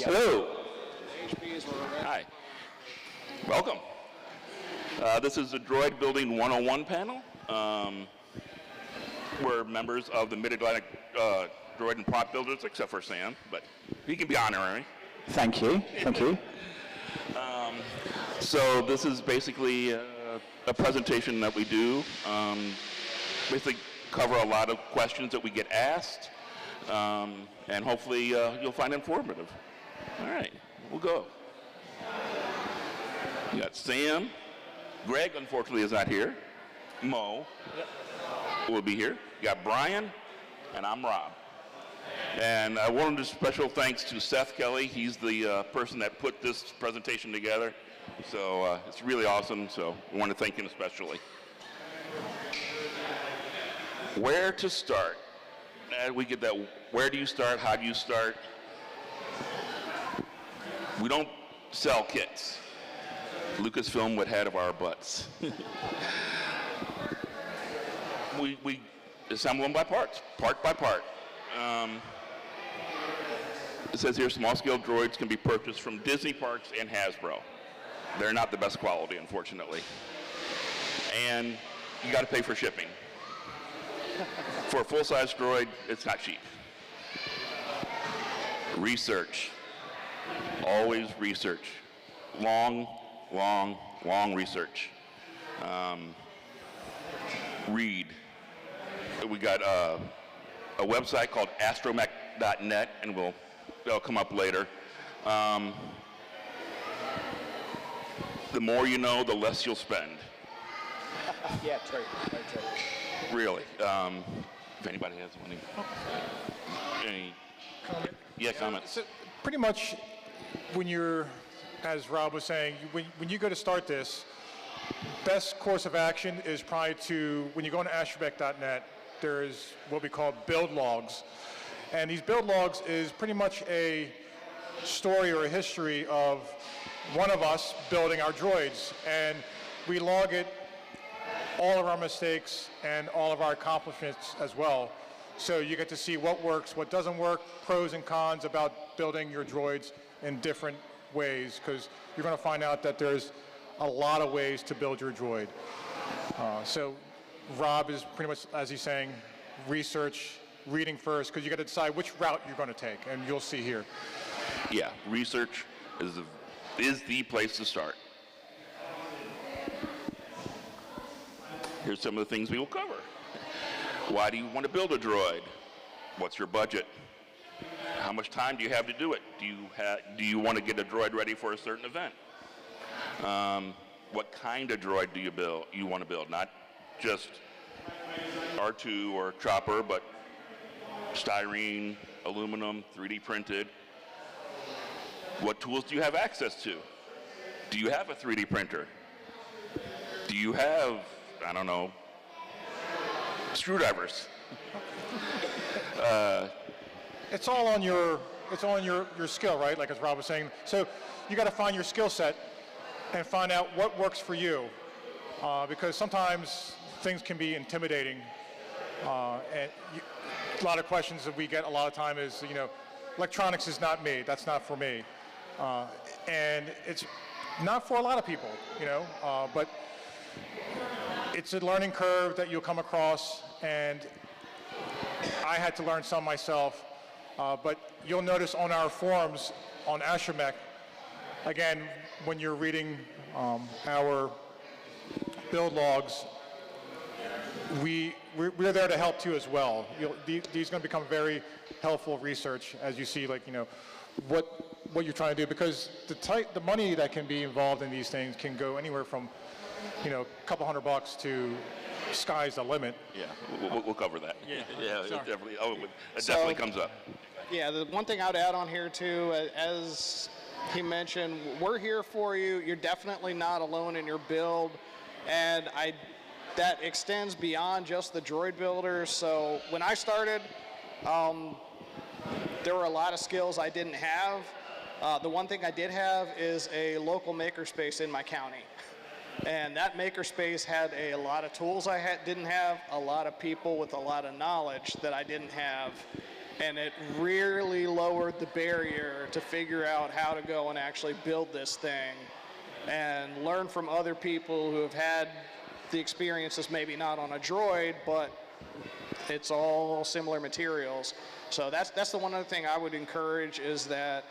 Hello. Hi. Welcome. This is the Droid Building 101 panel. We're members of the Mid-Atlantic Droid and Prop Builders, except for Sam, but he can be honorary. Thank you. Thank you. So this is basically a presentation that we do. Basically cover a lot of questions that we get asked, and hopefully you'll find informative. All right, we'll go. You got Sam. Greg, unfortunately, is not here. Mo will be here. You got Brian, and I'm Rob. And I wanted to special thanks to Seth Kelly. He's the person that put this presentation together. So it's really awesome, so we want to thank him especially. Where to start? We get that, where do you start, how do you start? We don't sell kits. Lucasfilm would have our butts. we assemble them by parts, part by part. It says here, small-scale droids can be purchased from Disney parks and Hasbro. They're not the best quality, unfortunately. And you got to pay for shipping. For a full-size droid, it's not cheap. Research. Always research. Long research. Read. We got a website called astromech.net, and that'll come up later. The more you know, the less you'll spend. Yeah, true. Really. If anybody has any comment? Yeah, comment. So pretty much when you're, as Rob was saying, when you go to start this, best course of action is probably to, when you go on astromech.net, there's what we call build logs. And these build logs is pretty much a story or a history of one of us building our droids. And we log it, all of our mistakes, and all of our accomplishments as well. So you get to see what works, what doesn't work, pros and cons about building your droids in different ways, because you're going to find out that there's a lot of ways to build your droid. So Rob is pretty much, as he's saying, research, reading first, because you got to decide which route you're going to take, and you'll see here. Yeah, research is the place to start. Here's some of the things we will cover. Why do you want to build a droid? What's your budget? How much time do you have to do it? Do you want to get a droid ready for a certain event? What kind of droid do you want to build? Not just R2 or chopper, but styrene, aluminum, 3D printed. What tools do you have access to? Do you have a 3D printer? Do you have, I don't know, screwdrivers? It's all on your skill, right? Like as Rob was saying. So you got to find your skill set and find out what works for you, because sometimes things can be intimidating. A lot of questions that we get a lot of time is, electronics is not me. That's not for me, and it's not for a lot of people, but it's a learning curve that you'll come across, and I had to learn some myself, but you'll notice on our forums on Astromech, again, when you're reading our build logs, we're there to help too as well. These are going to become very helpful research as you see, what you're trying to do, because the money that can be involved in these things can go anywhere from a couple $100 to sky's the limit. Yeah, we'll cover that. Yeah, it definitely comes up. Yeah, the one thing I'd add on here too, as he mentioned, we're here for you. You're definitely not alone in your build, and that extends beyond just the droid builders. So when I started, there were a lot of skills I didn't have. The one thing I did have is a local makerspace in my county. And that makerspace had a lot of tools I didn't have, a lot of people with a lot of knowledge that I didn't have. And it really lowered the barrier to figure out how to go and actually build this thing and learn from other people who have had the experiences, maybe not on a droid, but it's all similar materials. So that's the one other thing I would encourage is that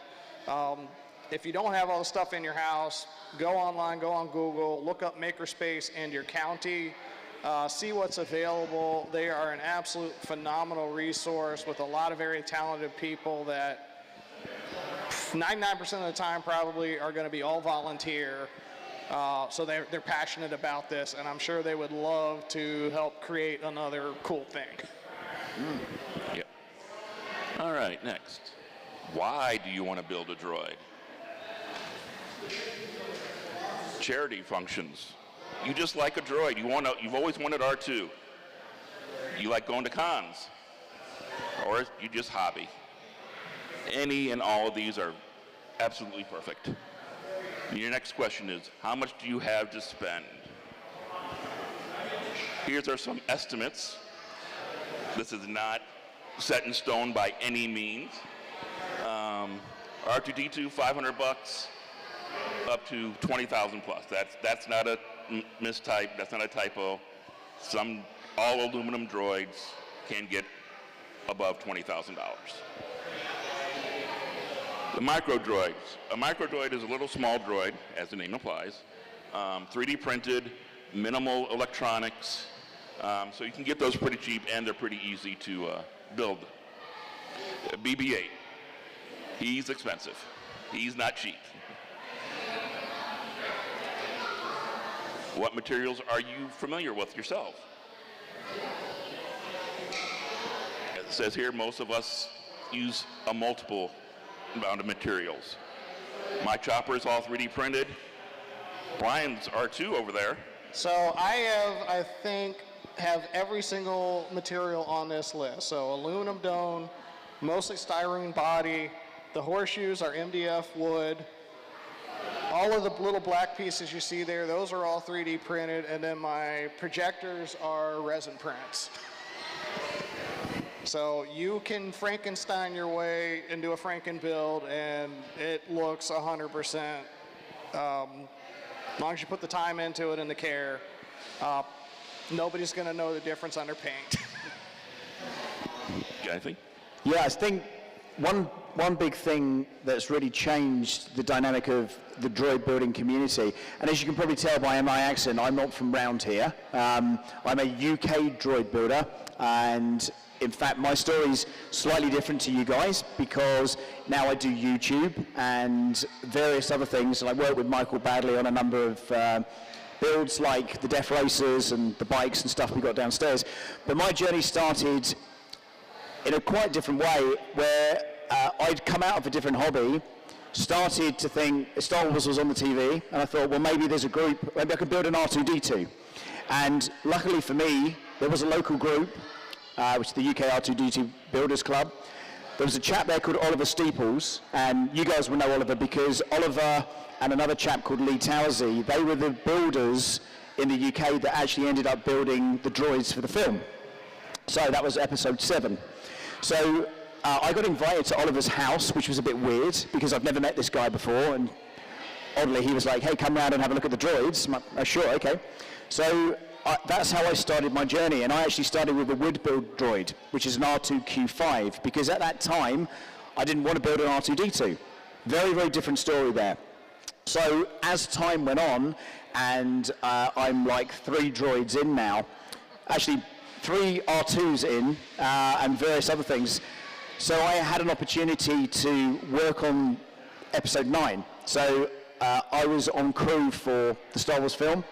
if you don't have all the stuff in your house, go online, go on Google, look up makerspace in your county, see what's available. They are an absolute phenomenal resource with a lot of very talented people that 99% of the time probably are going to be all volunteer. So they're passionate about this, and I'm sure they would love to help create another cool thing. Yep. All right, next. Why do you want to build a droid? Charity functions. You just like a droid. You've always wanted R2. You like going to cons. Or you just hobby. Any and all of these are absolutely perfect. Your next question is, how much do you have to spend? Here are some estimates. This is not set in stone by any means. R2-D2, $500 up to 20,000 plus. That's not a mistype. That's not a typo. Some all aluminum droids can get above $20,000. The micro droids. A micro droid is a little small droid, as the name implies. 3D printed, minimal electronics. So you can get those pretty cheap, and they're pretty easy to build. BB-8. He's expensive. He's not cheap. What materials are you familiar with yourself? As it says here, most of us use a multiple amount of materials. My chopper is all 3D printed. Brian's R2 over there. So I think, have every single material on this list. So aluminum dome, mostly styrene body. The horseshoes are MDF wood. All of the little black pieces you see there, those are all 3D printed, and then my projectors are resin prints. So you can Frankenstein your way into a Franken build, and it looks 100%. As long as you put the time into it and the care, nobody's going to know the difference under paint. Anything? Yeah, I think one big thing that's really changed the dynamic of the droid building community, and as you can probably tell by my accent, I'm not from round here. I'm a UK droid builder, and in fact my story's slightly different to you guys because now I do YouTube and various other things, and I work with Michael Badley on a number of builds like the Def Racers and the bikes and stuff we got downstairs. But my journey started in a quite different way, where I'd come out of a different hobby, started to think Star Wars was on the TV, and I thought, well, maybe there's a group, maybe I could build an R2-D2. And luckily for me, there was a local group, which is the UK R2-D2 Builders Club. There was a chap there called Oliver Steeples, and you guys will know Oliver because Oliver and another chap called Lee Towsey, they were the builders in the UK that actually ended up building the droids for the film. So that was episode 7. So I got invited to Oliver's house, which was a bit weird because I've never met this guy before, and oddly he was like, hey, come round and have a look at the droids. I'm like, oh, sure, okay. So that's how I started my journey, and I actually started with a wood build droid, which is an R2Q5, because at that time I didn't want to build an R2-D2. Very, very different story there. So as time went on, and I'm like 3 droids in now, actually 3 R2s in, and various other things. So I had an opportunity to work on episode 9. So I was on crew for the Star Wars film.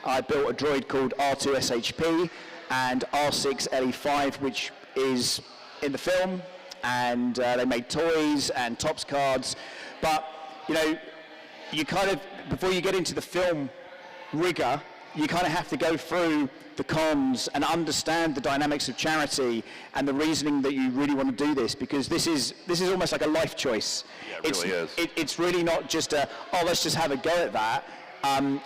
I built a droid called R2SHP and R6LE5, which is in the film, and they made toys and Topps cards. But, you know, you kind of, before you get into the film rigor, you kind of have to go through the cons and understand the dynamics of charity and the reasoning that you really want to do this, because this is almost like a life choice. Yeah, it really is. It's really not just let's just have a go at that.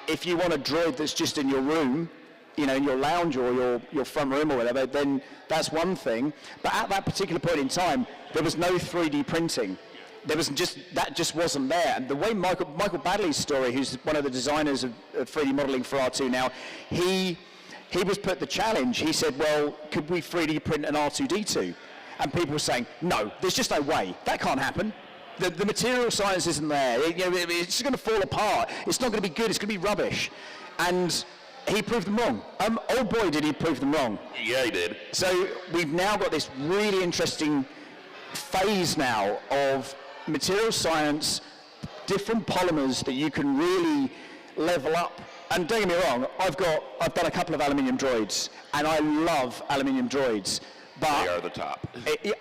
If you want a droid that's just in your room, you know, in your lounge or your front room or whatever, then that's one thing. But at that particular point in time, there was no 3D printing. That just wasn't there. And the way Michael Badley's story, who's one of the designers of 3D modeling for R2 now, he was put the challenge. He said, well, could we 3D print an R2-D2? And people were saying, no, there's just no way. That can't happen. The material science isn't there. It's just going to fall apart. It's not going to be good. It's going to be rubbish. And he proved them wrong. Oh boy, did he prove them wrong. Yeah, he did. So we've now got this really interesting phase now of material science, different polymers that you can really level up. And don't get me wrong, I've done a couple of aluminium droids, and I love aluminium droids. But they are the top.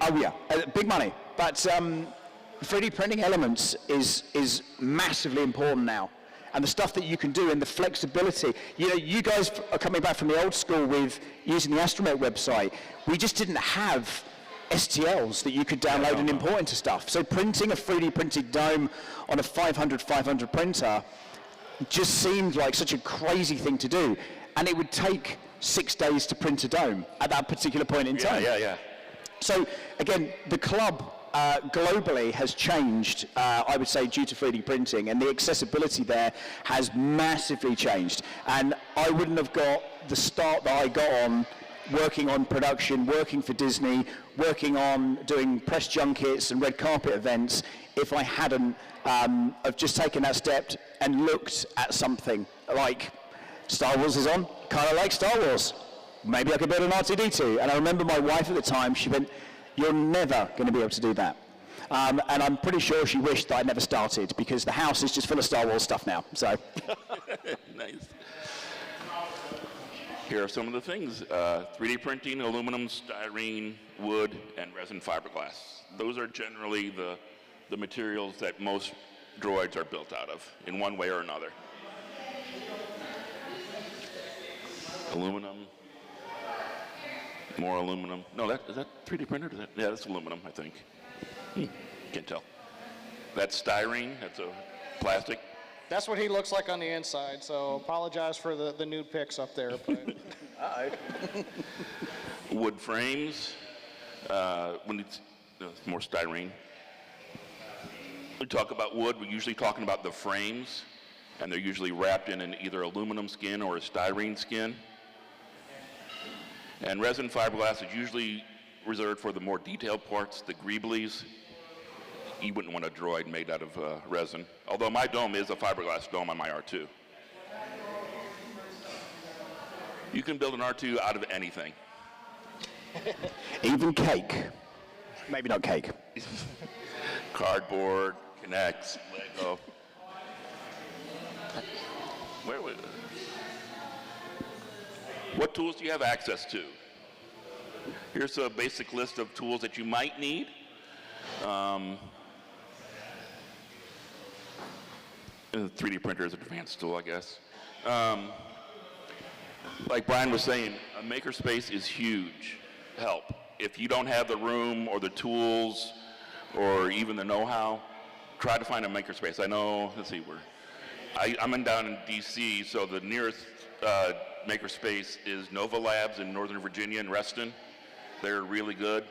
Oh yeah, big money. But 3D printing elements is massively important now. And the stuff that you can do and the flexibility. You know, you guys are coming back from the old school with using the Astromech website. We just didn't have STLs that you could download and import into stuff. So printing a 3D printed dome on a 500 printer just seemed like such a crazy thing to do. And it would take 6 days to print a dome at that particular point in time. Yeah. So again, the club globally has changed, I would say, due to 3D printing, and the accessibility there has massively changed. And I wouldn't have got the start that I got on working on production, working for Disney, working on doing press junkets and red carpet events if I hadn't have just taken that step and looked at something like Star Wars is on, kind of like Star Wars. Maybe I could build an R2-D2. And I remember my wife at the time, she went, you're never going to be able to do that. And I'm pretty sure she wished that I'd never started, because the house is just full of Star Wars stuff now. So. Nice. Here are some of the things. 3D printing, aluminum, styrene, wood, and resin fiberglass. Those are generally the materials that most droids are built out of, in one way or another. Aluminum. More aluminum. No, is that 3D printed? Yeah, that's aluminum, I think. Can't tell. That's styrene. That's a plastic. That's what he looks like on the inside, so apologize for the nude pics up there. But. Wood frames. When it's more styrene. We talk about wood, we're usually talking about the frames, and they're usually wrapped in an either aluminum skin or a styrene skin. And resin fiberglass is usually reserved for the more detailed parts, the greeblies. You wouldn't want a droid made out of resin, although my dome is a fiberglass dome on my R2. You can build an R2 out of anything. Even cake. Maybe not cake. Cardboard, Connects, Lego. What tools do you have access to? Here's a basic list of tools that you might need. The 3D printer is an advanced tool, I guess. Like Brian was saying, a makerspace is huge help. If you don't have the room or the tools or even the know-how, try to find a makerspace. I know, let's see, I'm down in DC, so the nearest makerspace is Nova Labs in Northern Virginia in Reston. They're really good.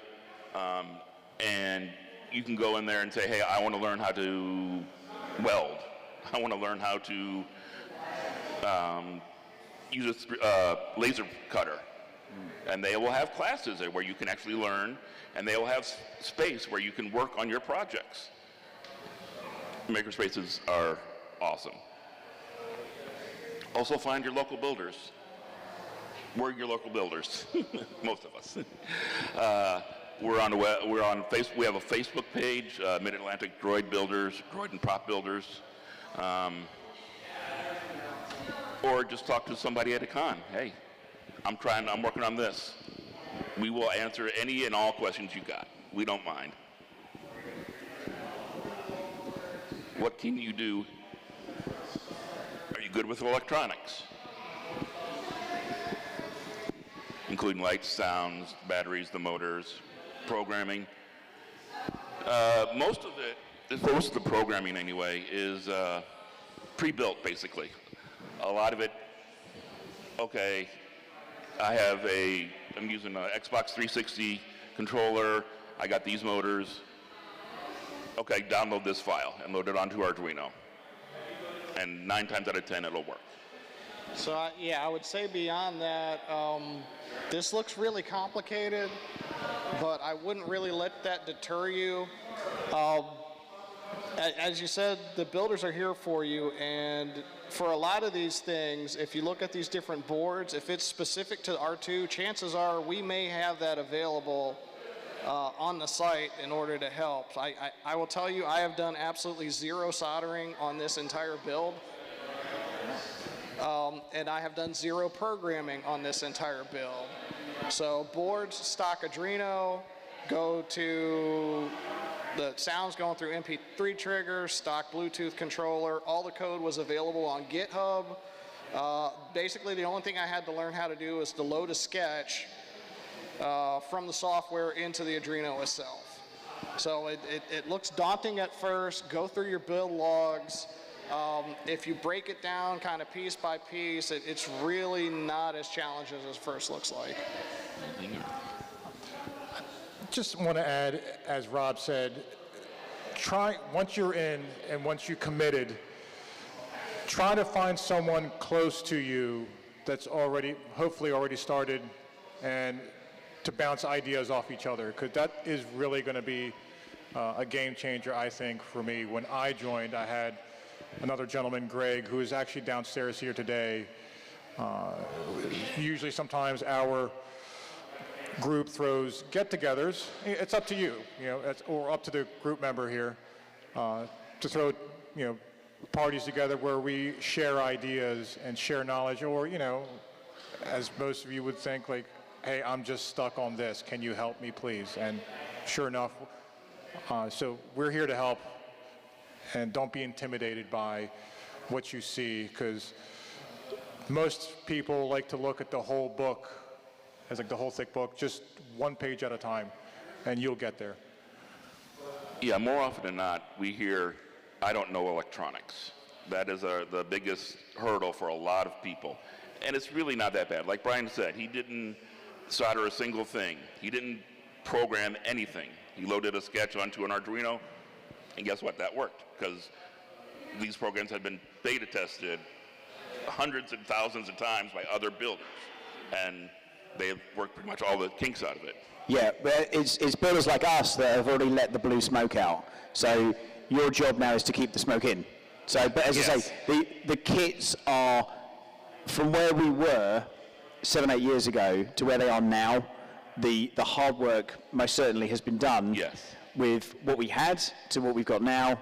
And you can go in there and say, hey, I want to learn how to weld. I want to learn how to use a laser cutter. And they will have classes there where you can actually learn, and they will have space where you can work on your projects. Makerspaces are awesome. Also find your local builders. We're your local builders, most of us. We're on Facebook. We have a Facebook page, Mid-Atlantic Droid Builders, Droid and Prop Builders. Or just talk to somebody at a con. Hey, I'm working on this. We will answer any and all questions you got. We don't mind. What can you do? Are you good with electronics? Including lights, sounds, batteries, the motors, programming. Most of the programming anyway, is pre-built basically. A lot of it, okay, I'm using an Xbox 360 controller. I got these motors. Okay, download this file and load it onto Arduino. And 9 times out of 10, it'll work. So yeah, I would say beyond that, this looks really complicated, but I wouldn't really let that deter you. As you said, the builders are here for you, and for a lot of these things, if you look at these different boards, if it's specific to R2, chances are we may have that available on the site in order to help. I will tell you, I have done absolutely zero soldering on this entire build. And I have done zero programming on this entire build. So boards, stock Arduino, go to the sounds going through MP3 triggers, stock Bluetooth controller. All the code was available on GitHub. Basically, the only thing I had to learn how to do is to load a sketch from the software into the Arduino itself. So it looks daunting at first. Go through your build logs. If you break it down kind of piece by piece, it's really not as challenging as it first looks like. Just want to add, as Rob said, once you're in and once you committed, try to find someone close to you that's hopefully already started, and to bounce ideas off each other, because that is really going to be a game changer, I think, for me. When I joined, I had another gentleman, Greg, who is actually downstairs here today. Usually sometimes our group throws get-togethers. It's up to you, or up to the group member here to throw, parties together where we share ideas and share knowledge, or, as most of you would think, like, hey, I'm just stuck on this. Can you help me, please? And sure enough, so we're here to help. And don't be intimidated by what you see, because most people like to look at the whole book as like the whole thick book, just one page at a time, and you'll get there. Yeah, more often than not, we hear, I don't know electronics. That is the biggest hurdle for a lot of people. And it's really not that bad. Like Brian said, he didn't solder a single thing. He didn't program anything. He loaded a sketch onto an Arduino, and guess what? That worked, because these programs had been beta tested hundreds and thousands of times by other builders, and they have worked pretty much all the kinks out of it. Yeah, but it's builders like us that have already let the blue smoke out. So your job now is to keep the smoke in. So, but as I say, the kits are, from where we were 7-8 years ago to where they are now, the hard work most certainly has been done. Yes. With what we had to what we've got now.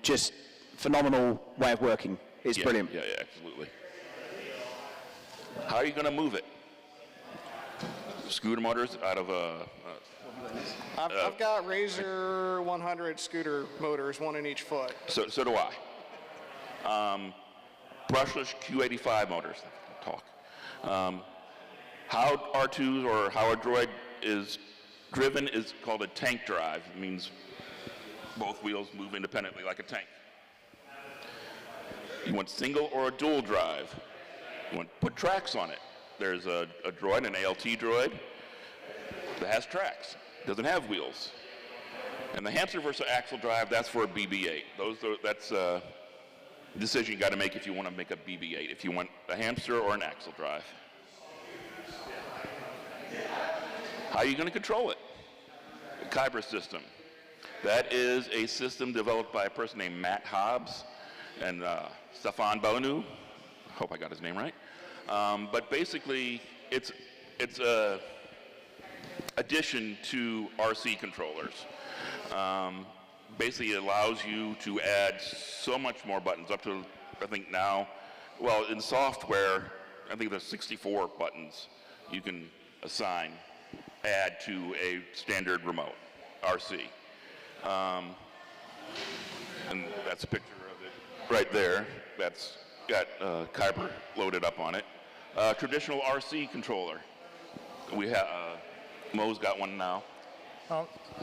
Just phenomenal way of working. It's brilliant. Yeah, absolutely. How are you going to move it? Scooter motors out of a... I've got Razor 100 scooter motors, one in each foot. So do I. Brushless Q85 motors. Talk. How R2s or how a Droid is driven is called a tank drive. It means both wheels move independently like a tank. You want single or a dual drive. You want to put tracks on it. There's a Droid, an ALT Droid, that has tracks. Doesn't have wheels. And the hamster versus axle drive, that's for a BB-8. That's a decision you got to make if you want to make a BB-8, if you want a hamster or an axle drive. How are you going to control it? The Kyber system. That is a system developed by a person named Matt Hobbs and Stefan Balanu. Hope I got his name right. But basically, it's a addition to RC controllers. Basically, it allows you to add so much more buttons, up to, I think now, well, in software, I think there's 64 buttons you can add to a standard remote RC. And that's a picture of it right there. That's got Kyber loaded up on it. Traditional RC controller. We have, Mo's got one now.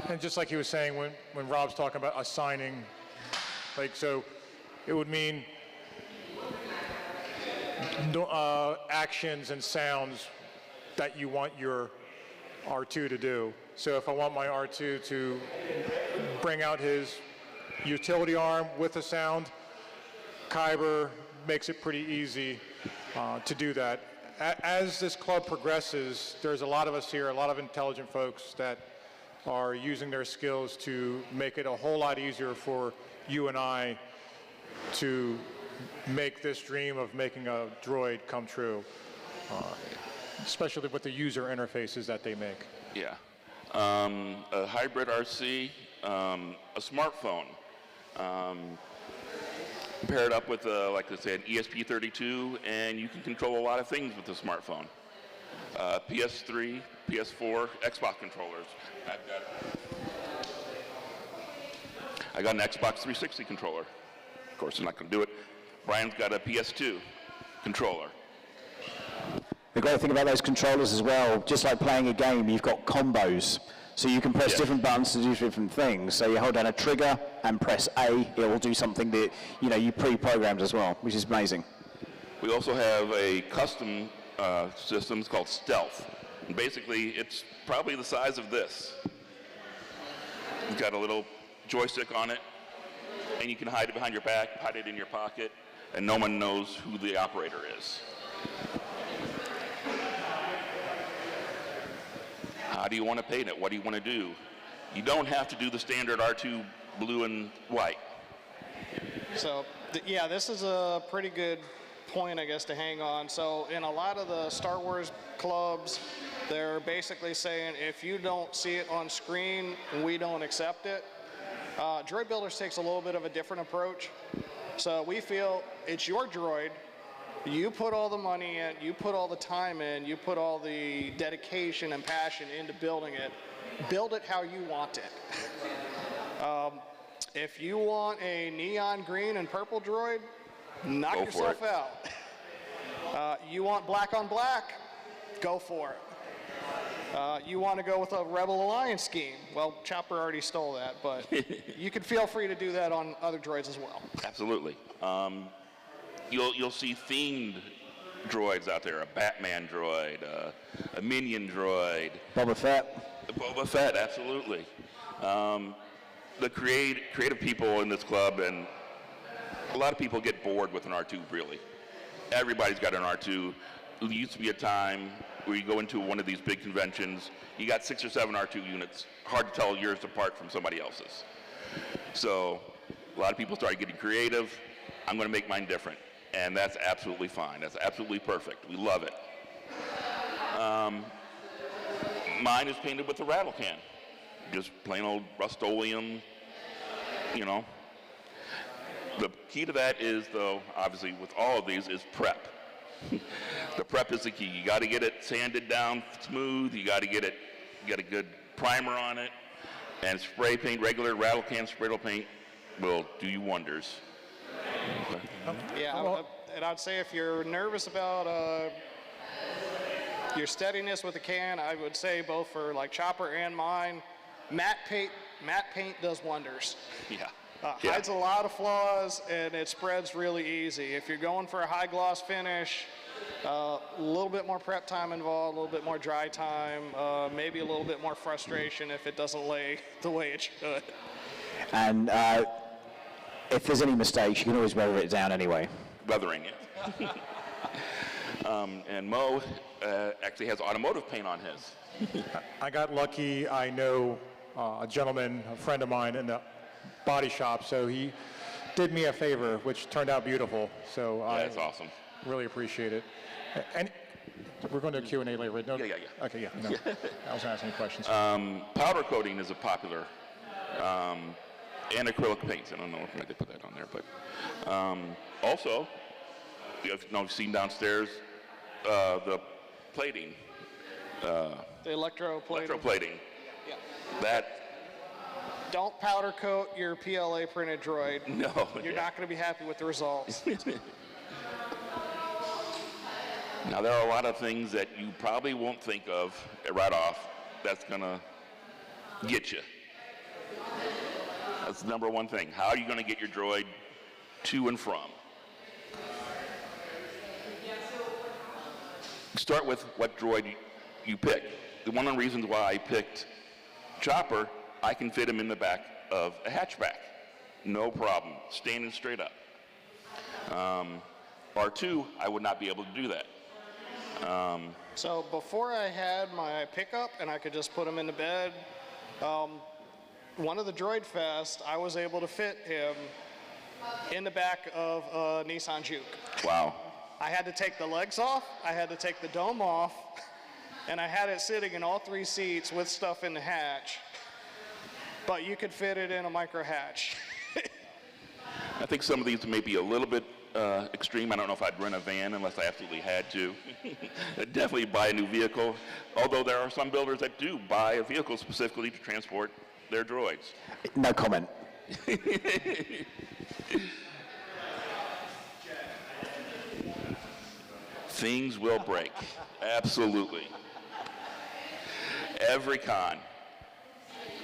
And just like he was saying, when Rob's talking about assigning, so it would mean actions and sounds that you want your R2 to do. So if I want my R2 to bring out his utility arm with a sound, Kyber makes it pretty easy to do that. As this club progresses, there's a lot of us here, a lot of intelligent folks that are using their skills to make it a whole lot easier for you and I to make this dream of making a droid come true, especially with the user interfaces that they make. Yeah. A hybrid RC, a smartphone, paired up with, like I said, ESP32, and you can control a lot of things with the smartphone. PS3, PS4, Xbox controllers. I got an Xbox 360 controller. Of course, I'm not going to do it. Brian's got a PS2 controller. The great thing about those controllers as well, just like playing a game, you've got combos. So you can press different buttons to do different things. So you hold down a trigger and press A, it will do something that you pre-programmed as well, which is amazing. We also have a custom system called Stealth. And basically, it's probably the size of this. It's got a little joystick on it, and you can hide it behind your back, hide it in your pocket, and no one knows who the operator is. How do you want to paint it? What do you want to do? You don't have to do the standard R2 blue and white. So, yeah, this is a pretty good point, I guess, to hang on. So in a lot of the Star Wars clubs, they're basically saying if you don't see it on screen, we don't accept it. Droid Builders takes a little bit of a different approach. So we feel it's your droid. You put all the money in, you put all the time in, you put all the dedication and passion into building it. Build it how you want it. If you want a neon green and purple droid, knock yourself out. You want black on black, go for it. You want to go with a Rebel Alliance scheme, well, Chopper already stole that, but you can feel free to do that on other droids as well. Absolutely. You'll see themed droids out there, a Batman droid, a Minion droid. Boba Fett. Boba Fett, absolutely. The creative people in this club, and a lot of people get bored with an R2, really. Everybody's got an R2. There used to be a time where you go into one of these big conventions, you got 6 or 7 R2 units, hard to tell yours apart from somebody else's. So a lot of people started getting creative. I'm going to make mine different. And that's absolutely fine. That's absolutely perfect. We love it. Mine is painted with a rattle can. Just plain old Rust-Oleum, The key to that is, though, obviously with all of these, is prep. The prep is the key. You got to get it sanded down smooth. You got to get a good primer on it. And spray paint, regular rattle can spray paint will do you wonders. Yeah, and I'd say if you're nervous about your steadiness with the can, I would say both for like Chopper and mine, matte paint does wonders. Yeah. Hides a lot of flaws, and it spreads really easy. If you're going for a high gloss finish, a little bit more prep time involved, a little bit more dry time, maybe a little bit more frustration if it doesn't lay the way it should. And if there's any mistakes, you can always weather it down anyway. Weathering it. And Mo actually has automotive paint on his. I got lucky. I know a gentleman, a friend of mine in the body shop, so he did me a favor, which turned out beautiful. So that's awesome. Really appreciate it. And we're going to Q&A later, right? No? Yeah. Okay, yeah. No. I was going to ask any questions. Powder coating is a popular, and acrylic paints. I don't know if I did put that on there, but also, you've seen downstairs the plating. The electroplating. Electroplating. Yeah. That. Don't powder coat your PLA printed droid. No. You're not going to be happy with the results. Now, there are a lot of things that you probably won't think of right off that's going to get you. That's the number one thing. How are you going to get your droid to and from? Start with what droid you pick. One of the reasons why I picked Chopper, I can fit him in the back of a hatchback. No problem, standing straight up. R2, I would not be able to do that. So before I had my pickup and I could just put him in the bed, one of the Droid Fest, I was able to fit him in the back of a Nissan Juke. Wow. I had to take the legs off, I had to take the dome off, and I had it sitting in all 3 seats with stuff in the hatch. But you could fit it in a micro hatch. I think some of these may be a little bit extreme. I don't know if I'd rent a van unless I absolutely had to. I'd definitely buy a new vehicle, although there are some builders that do buy a vehicle specifically to transport their droids. No comment. Things will break, absolutely. Every con.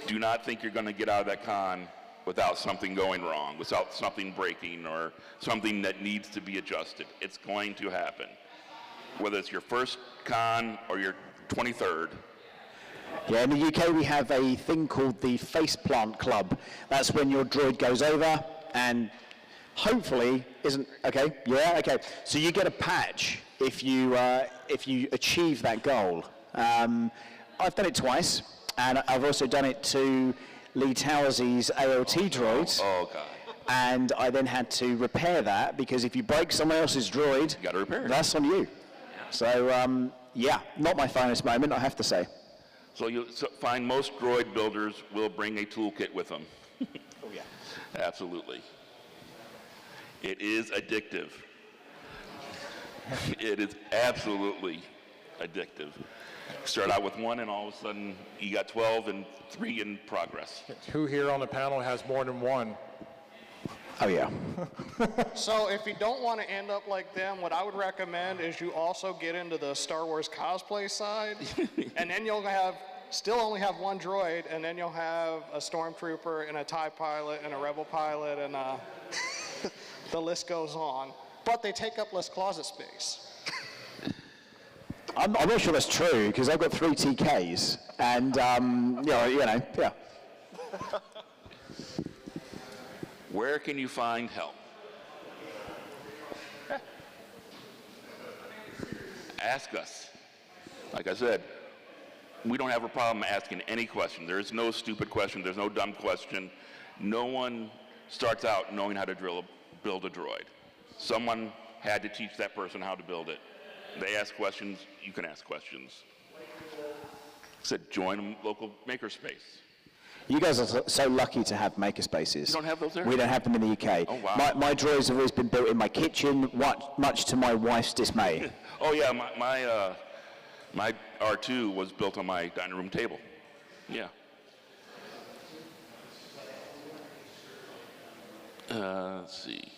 Do not think you're going to get out of that con without something going wrong, without something breaking or something that needs to be adjusted. It's going to happen. Whether it's your first con or your 23rd. Yeah, in the UK we have a thing called the faceplant club. That's when your droid goes over and hopefully isn't, okay, yeah, okay. So you get a patch if you achieve that goal. I've done it twice, and I've also done it to Lee Towersey's ALT droids. Oh, God. And I then had to repair that because if you break someone else's droid, You gotta repair it. that's on you. So, yeah, not my finest moment, I have to say. So you'll find most droid builders will bring a toolkit with them. Oh, yeah. Absolutely. It is addictive. It is absolutely addictive. Start out with 1 and all of a sudden you got 12 and 3 in progress. Who here on the panel has more than one? Oh, yeah. So if you don't want to end up like them, what I would recommend is you also get into the Star Wars cosplay side, and then you'll still only have 1 droid, and then you'll have a stormtrooper and a TIE pilot and a rebel pilot, and the list goes on. But they take up less closet space. I'm not sure that's true because I've got 3 TKs, and yeah. Where can you find help? Ask us. Like I said, we don't have a problem asking any question. There is no stupid question. There's no dumb question. No one starts out knowing how to build a droid. Someone had to teach that person how to build it. They ask questions, you can ask questions. I said, join a local makerspace. You guys are so lucky to have makerspaces. You don't have those there? We don't have them in the UK. Oh, wow. My droids have always been built in my kitchen, much to my wife's dismay. Oh yeah, my R2 was built on my dining room table. Yeah. Let's see.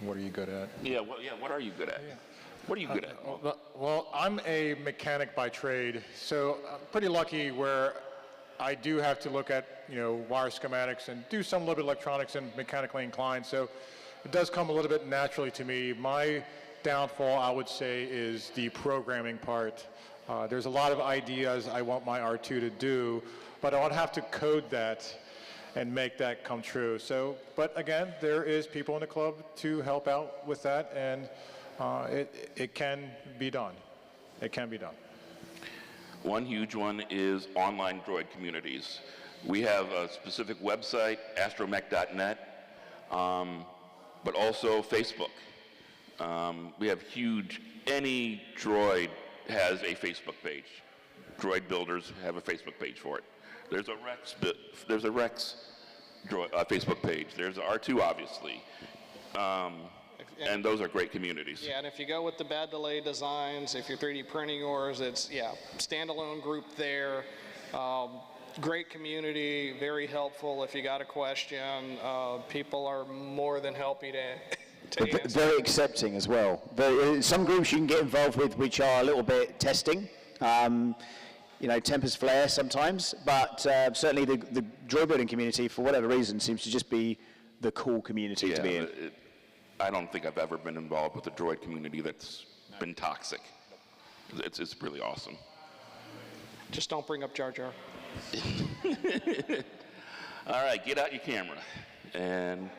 What are you good at? Yeah, what are you good at? What are you good at? Well, I'm a mechanic by trade, so I'm pretty lucky where I do have to look at, wire schematics and do some little bit of electronics and mechanically inclined, so it does come a little bit naturally to me. My downfall, I would say, is the programming part. There's a lot of ideas I want my R2 to do, but I would have to code that and make that come true. So, but again, there is people in the club to help out with that, and it can be done. It can be done. One huge one is online droid communities. We have a specific website, astromech.net, but also Facebook. We have any droid has a Facebook page. Droid builders have a Facebook page for it. There's a Rex droid, Facebook page. There's a R2, obviously. And those are great communities. Yeah, and if you go with the bad delay designs, if you're 3D printing yours, it's, standalone group there. Great community, very helpful. If you got a question, people are more than happy to answer. Very accepting as well. Some groups you can get involved with which are a little bit testing. Tempers flare sometimes, but certainly the droid building community, for whatever reason, seems to just be the cool community to be in. I don't think I've ever been involved with a droid community that's been toxic. It's really awesome. Just don't bring up Jar Jar. All right, get out your camera. And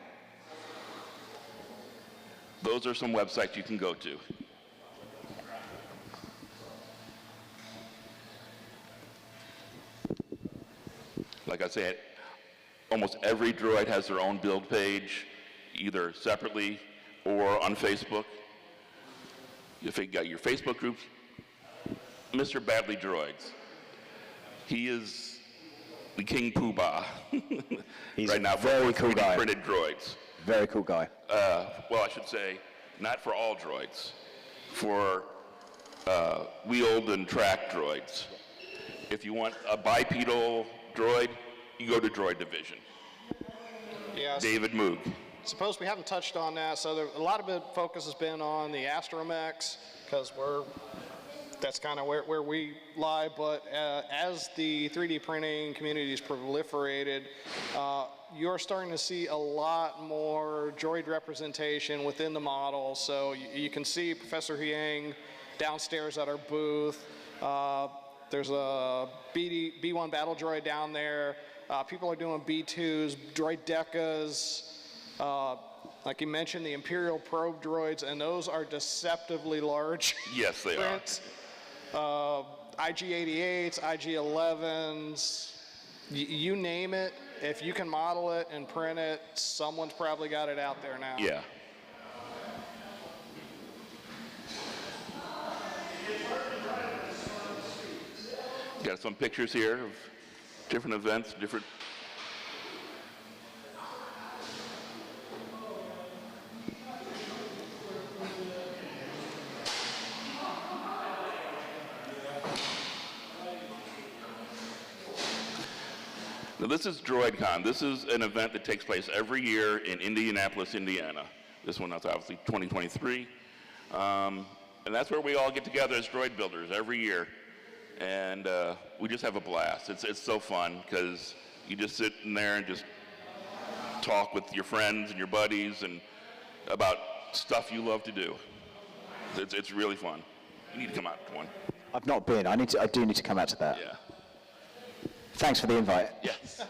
those are some websites you can go to. Like I said, almost every droid has their own build page, either separately or on Facebook. If you got your Facebook groups, Mr. Badley Droids. He is the King Poobah He's right now a very for cool 3D guy. printed droids. Very cool guy. Well, I should say, not for all droids, for wheeled and tracked droids. If you want a bipedal droid, you go to Droid Division. Yeah. David Moog. Suppose we haven't touched on that. So there, a lot of the focus has been on the astromechs because that's kind of where we lie. But as the 3D printing community has proliferated, you're starting to see a lot more droid representation within the model. So you can see Professor Yang downstairs at our booth. There's a B1 battle droid down there. People are doing B2s, droid decas. Like you mentioned, the Imperial probe droids, and those are deceptively large. Yes, they prints. IG-88s, IG-11s, you name it. If you can model it and print it, someone's probably got it out there now. Yeah. Got some pictures here of different events, different. Now this is DroidCon. This is an event that takes place every year in Indianapolis, Indiana. This one is obviously 2023. And that's where we all get together as droid builders every year. And we just have a blast. It's so fun because you just sit in there and just talk with your friends and your buddies and about stuff you love to do. It's really fun. You need to come out to one. I've not been. I do need to come out to that. Yeah. Thanks for the invite. Yes.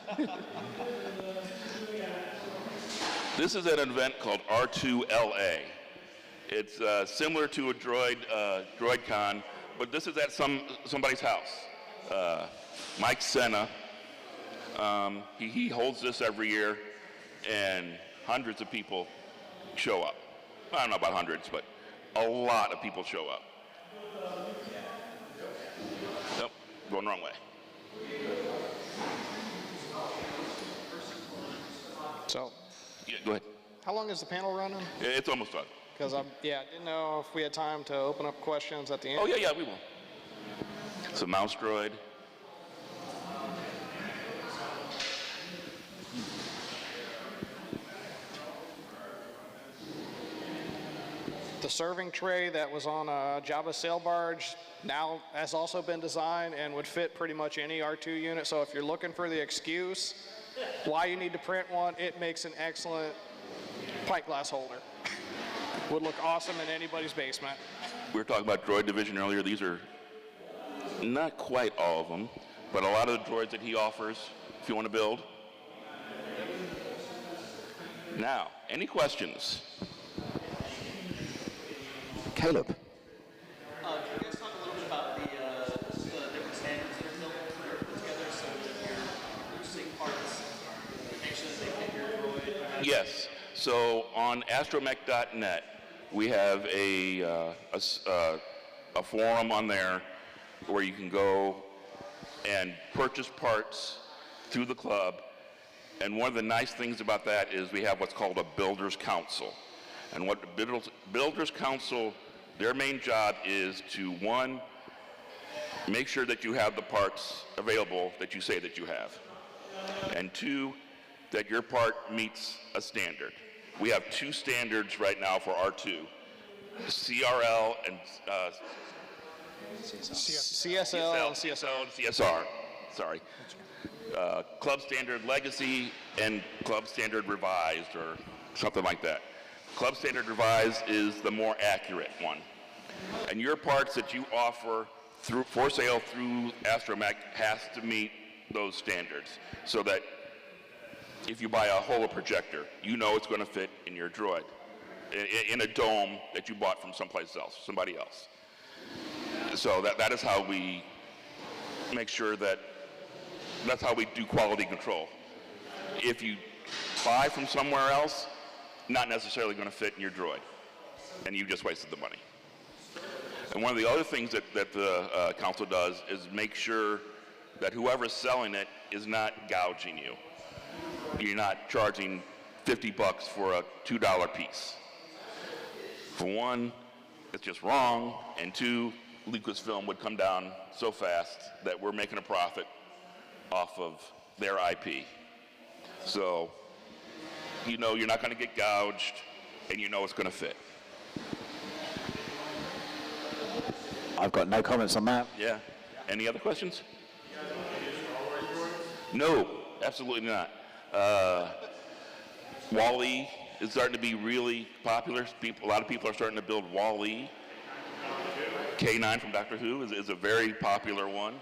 This is an event called R2LA. It's similar to a DroidCon, but this is at somebody's house. Mike Senna, he holds this every year, and hundreds of people show up. I don't know about hundreds, but a lot of people show up. Nope, going the wrong way. So, Yeah, go ahead. how long is the panel running? It's almost done. Because I didn't know if we had time to open up questions at the end. Oh, yeah, we will. It's a mouse droid. The serving tray that was on a Java sail barge now has also been designed and would fit pretty much any R2 unit. So if you're looking for the excuse why you need to print one, it makes an excellent pint glass holder. Would look awesome in anybody's basement. We were talking about Droid Division earlier. These are not quite all of them, but a lot of the droids that he offers, if you want to build. Now, any questions? Caleb. Can you guys talk a little bit about the different standards that are built together so that you're purchasing parts, make sure that they fit your droid? Yes. So on astromech.net, we have a forum on there where you can go and purchase parts through the club. And one of the nice things about that is we have what's called a Builders Council. And what the Builders Council, their main job is to, one, make sure that you have the parts available that you say that you have. And two, that your part meets a standard. We have two standards right now for R2, CRL and CSL and CSR. and CSR, sorry. Club Standard Legacy and Club Standard Revised or something like that. Club Standard Revised is the more accurate one. And your parts that you offer for sale through Astromech has to meet those standards, so that if you buy a Holo projector, you know it's going to fit in your Droid, in a dome that you bought from someplace else, somebody else. So that is how we make sure that's how we do quality control. If you buy from somewhere else, not necessarily going to fit in your Droid, and you just wasted the money. And one of the other things that the council does is make sure that whoever's selling it is not gouging you. You're not charging $50 for a $2 piece. For one, it's just wrong, and two, Lucasfilm would come down so fast that we're making a profit off of their IP. So you know you're not going to get gouged, and you know it's going to fit. I've got no comments on that. Yeah. Any other questions? No, absolutely not. Wall-E is starting to be really popular. A lot of people are starting to build Wall-E. K9 from Doctor Who is a very popular one.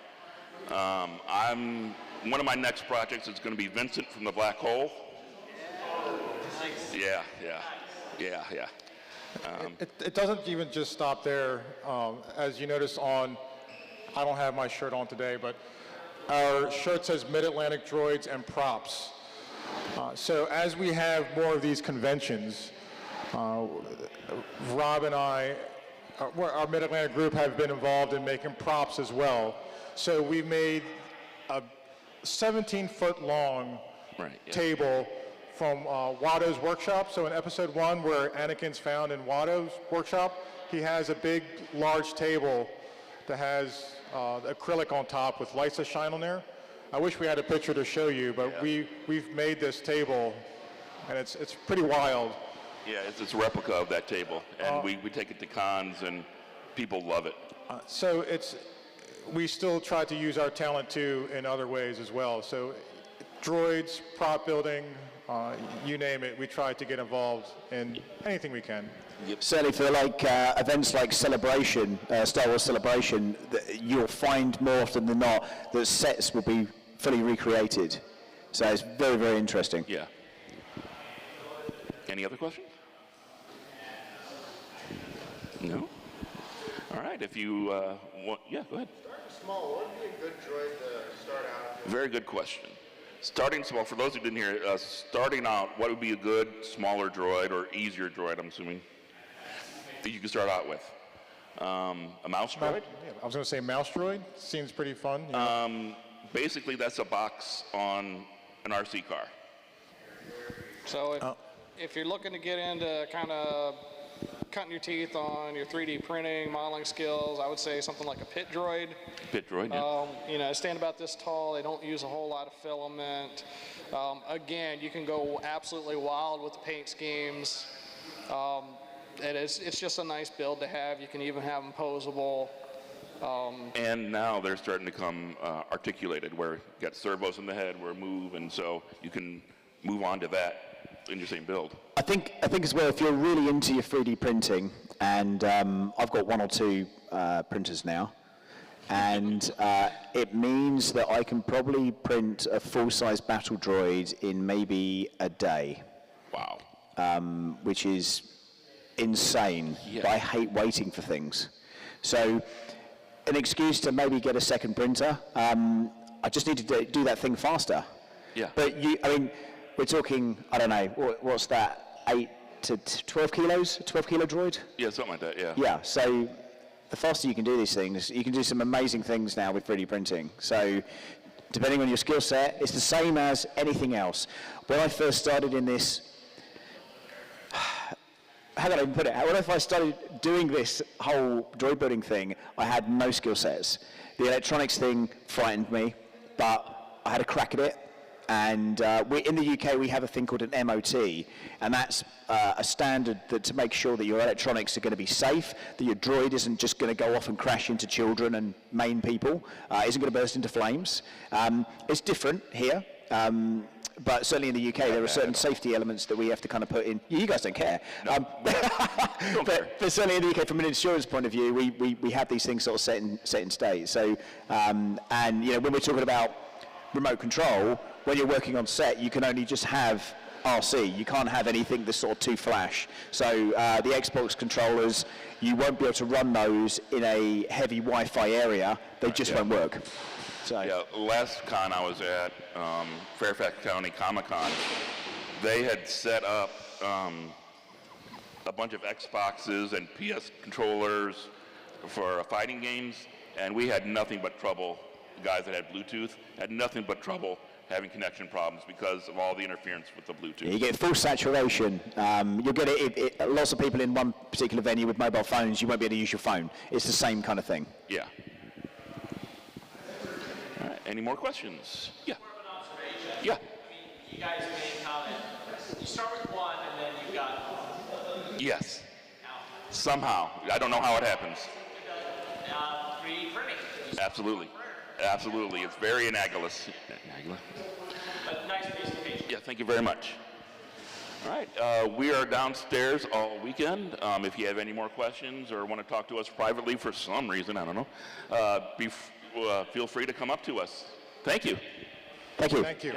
One of my next projects is going to be Vincent from the Black Hole. Yeah. It doesn't even just stop there. As you notice I don't have my shirt on today, but our shirt says Mid-Atlantic Droids and Props. So as we have more of these conventions, Rob and I, our Mid-Atlantic group, have been involved in making props as well. So we made a 17-foot long table from Watto's workshop. So in episode 1, where Anakin's found in Watto's workshop, he has a big, large table that has acrylic on top with lights that shine on there. I wish we had a picture to show you, but we've made this table, and it's pretty wild. Yeah, it's a replica of that table, and we take it to cons, and people love it. So we still try to use our talent too in other ways as well. So droids, prop building, you name it, we try to get involved in anything we can. Certainly for events like Celebration, Star Wars Celebration, you'll find more often than not that sets will be fully recreated. So it's very, very interesting. Yeah. Any other questions? No? All right, if you want, yeah, go ahead. Starting small, what would be a good droid to start out with? Very good question. Starting small, for those who didn't hear it, starting out, what would be a good smaller droid or easier droid, I'm assuming, that you could start out with? A mouse droid? Yeah, I was going to say mouse droid. Seems pretty fun. You know? Basically, that's a box on an RC car. So if you're looking to get into kind of cutting your teeth on your 3D printing, modeling skills, I would say something like a pit droid. Pit droid, yeah. You know, stand about this tall. They don't use a whole lot of filament. Again, you can go absolutely wild with the paint schemes. It's just a nice build to have. You can even have them posable. And now they're starting to come articulated, where you got servos in the head, where move, and so you can move on to that in your same build. I think as well, if you're really into your 3D printing, and I've got 1 or 2 printers now, and it means that I can probably print a full-size battle droid in maybe a day. Wow. Which is insane. Yeah. But I hate waiting for things. So an excuse to maybe get a second printer. I just need to do that thing faster. Yeah. But we're talking, I don't know, what's that, 8 to 12 kilos? A 12 kilo droid? Yeah, something like that, yeah. Yeah, so the faster you can do these things, you can do some amazing things now with 3D printing. So depending on your skill set, it's the same as anything else. When I first started in this, how can I even put it? When I started doing this whole droid building thing, I had no skill sets. The electronics thing frightened me, but I had a crack at it. And in the UK, we have a thing called an MOT, and that's a standard to make sure that your electronics are going to be safe, that your droid isn't just going to go off and crash into children and main people, isn't going to burst into flames. It's different here. But certainly in the UK, there are certain safety elements that we have to kind of put in. You guys don't care. No. But certainly in the UK, from an insurance point of view, we have these things sort of set in state. So, and you know, when we're talking about remote control, when you're working on set, you can only just have RC. You can't have anything that's sort of too flash. So the Xbox controllers, you won't be able to run those in a heavy Wi-Fi area. They just won't work. So. Yeah, last con I was at, Fairfax County Comic-Con, they had set up a bunch of Xboxes and PS controllers for fighting games, and we had nothing but trouble. The guys that had Bluetooth had nothing but trouble having connection problems because of all the interference with the Bluetooth. Yeah, you get full saturation. You'll get it, lots of people in one particular venue with mobile phones, you won't be able to use your phone. It's the same kind of thing. Yeah. All right, any more questions? Yeah. More of an observation. Yeah. I mean, you guys made a comment. You start with one, and then you've got Yes. Somehow. I don't know how it happens. 3D printing. Absolutely. Absolutely. It's very analogous. But nice presentation. Yeah, thank you very much. All right, we are downstairs all weekend. If you have any more questions or want to talk to us privately for some reason, I don't know, feel free to come up to us. Thank you. Thank you. Thank you.